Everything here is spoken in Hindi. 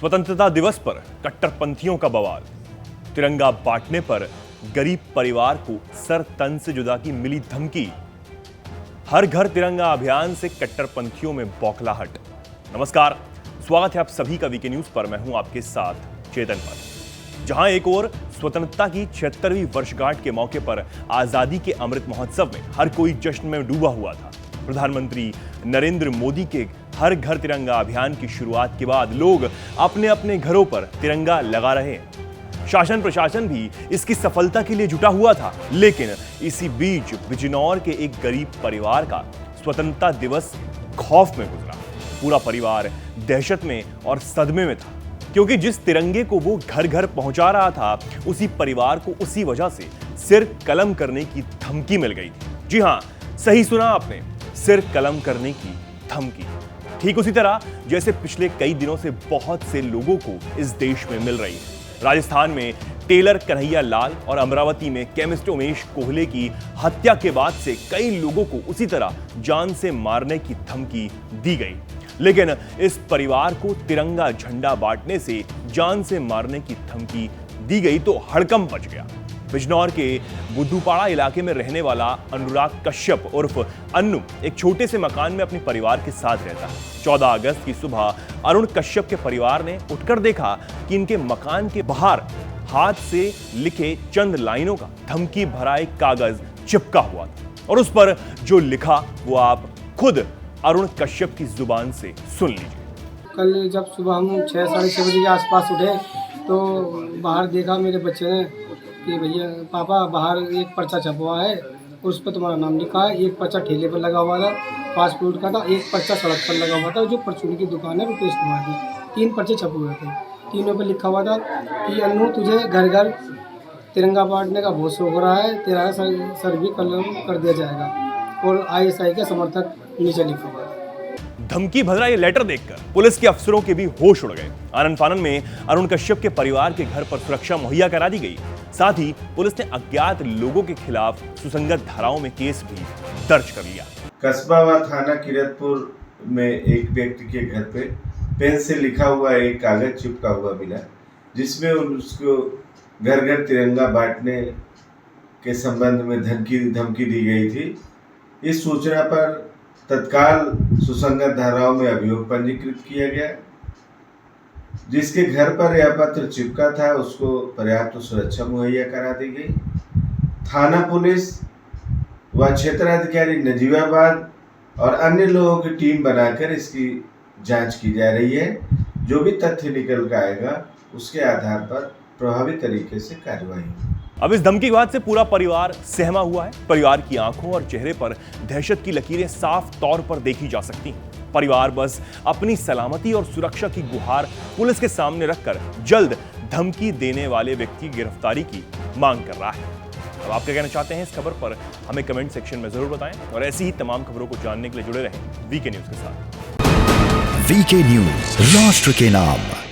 स्वतंत्रता दिवस पर कट्टरपंथियों का बवाल। तिरंगा बांटने पर गरीब परिवार को सर तन से जुदा की मिली धमकी। हर घर तिरंगा अभियान से कट्टरपंथियों में बौखलाहट। नमस्कार, स्वागत है आप सभी का वीके न्यूज पर। मैं हूं आपके साथ चेतन पर। जहां एक ओर स्वतंत्रता की 76वीं वर्षगांठ के मौके पर आजादी के अमृत महोत्सव में हर कोई जश्न में डूबा हुआ था। प्रधानमंत्री नरेंद्र मोदी के हर घर तिरंगा अभियान की शुरुआत के बाद लोग अपने अपने घरों पर तिरंगा लगा रहे हैं। शासन प्रशासन भी इसकी सफलता के लिए जुटा हुआ था, लेकिन इसी बीच बिजनौर के एक गरीब परिवार का स्वतंत्रता दिवस खौफ में गुजरा। पूरा परिवार दहशत में और सदमे में था, क्योंकि जिस तिरंगे को वो घर घर पहुंचा रहा था, उसी परिवार को उसी वजह से सिर कलम करने की धमकी मिल गई थी। जी हां, सही सुना आपने, सिर कलम करने की धमकी। ठीक उसी तरह जैसे पिछले कई दिनों से बहुत से लोगों को इस देश में मिल रही है। राजस्थान में टेलर कन्हैया लाल और अमरावती में केमिस्ट उमेश कोहले की हत्या के बाद से कई लोगों को उसी तरह जान से मारने की धमकी दी गई। लेकिन इस परिवार को तिरंगा झंडा बांटने से जान से मारने की धमकी दी गई तो हड़कंप मच गया। बिजनौर के बुद्धूपाड़ा इलाके में रहने वाला अनुराग कश्यप उर्फ अन्नू एक छोटे से मकान में अपने परिवार के साथ रहता है। 14 अगस्त की सुबह अरुण कश्यप के परिवार ने उठकर देखा कि इनके मकान के बाहर हाथ से लिखे चंद लाइनों का धमकी भरा एक कागज चिपका हुआ था, और उस पर जो लिखा वो आप खुद अरुण कश्यप की जुबान से सुन लीजिए। कल जब सुबह हम 6 साढ़े 6 बजे के आसपास उठे तो बाहर देखा मेरे बच्चे ने कि भैया पापा बाहर एक पर्चा छपा हुआ है, उस पर तुम्हारा नाम लिखा है। एक पर्चा ठेले पर लगा हुआ था, फास्ट फूड का था। एक पर्चा सड़क पर लगा हुआ था, जो परचूनी की दुकान है रुपेश कुमार की। 3 पर्चे छपे हुए थे, तीनों पर लिखा हुआ था कि अन्नू तुझे घर घर तिरंगा बांटने का बहुत शौक हो रहा है, तेरा सर भी कलम कर दिया जाएगा, और ISI के समर्थक नीचे लिखा हुआ है। धमकी भरा ये लेटर देखकर पुलिस के अफसरों के भी होश उड़ गए। आनन फानन में अरुण कश्यप के परिवार के घर पर सुरक्षा मुहैया करा दी गई। साथ ही पुलिस ने अज्ञात लोगों के खिलाफ सुसंगत धाराओं में केस भी दर्ज कर लिया। कस्बा व थाना किरतपुर में एक व्यक्ति के घर पे पेन से लिखा हुआ एक कागज चिपका हुआ मिला, जिसमें उसको घर घर तिरंगा बांटने के संबंध में धमकी दी गई थी। इस सूचना पर तत्काल सुसंगत धाराओं में अभियोग पंजीकृत किया गया। जिसके घर पर यह पत्र चिपका था उसको पर्याप्त सुरक्षा मुहैया करा दी गई। थाना पुलिस व क्षेत्राधिकारी नजीबाबाद और अन्य लोगों की टीम बनाकर इसकी जांच की जा रही है। जो भी तथ्य निकल कर आएगा उसके आधार पर प्रभावी तरीके से कार्रवाई होगी। अब इस धमकी के बाद से पूरा परिवार सहमा हुआ है। परिवार की आंखों और चेहरे पर दहशत की लकीरें साफ तौर पर देखी जा सकती हैं। परिवार बस अपनी सलामती और सुरक्षा की गुहार पुलिस के सामने रखकर जल्द धमकी देने वाले व्यक्ति की गिरफ्तारी की मांग कर रहा है। अब आप क्या कहना चाहते हैं इस खबर पर हमें कमेंट सेक्शन में जरूर बताएं, और ऐसी ही तमाम खबरों को जानने के लिए जुड़े रहें वीके न्यूज के साथ। वीके न्यूज, राष्ट्र के नाम।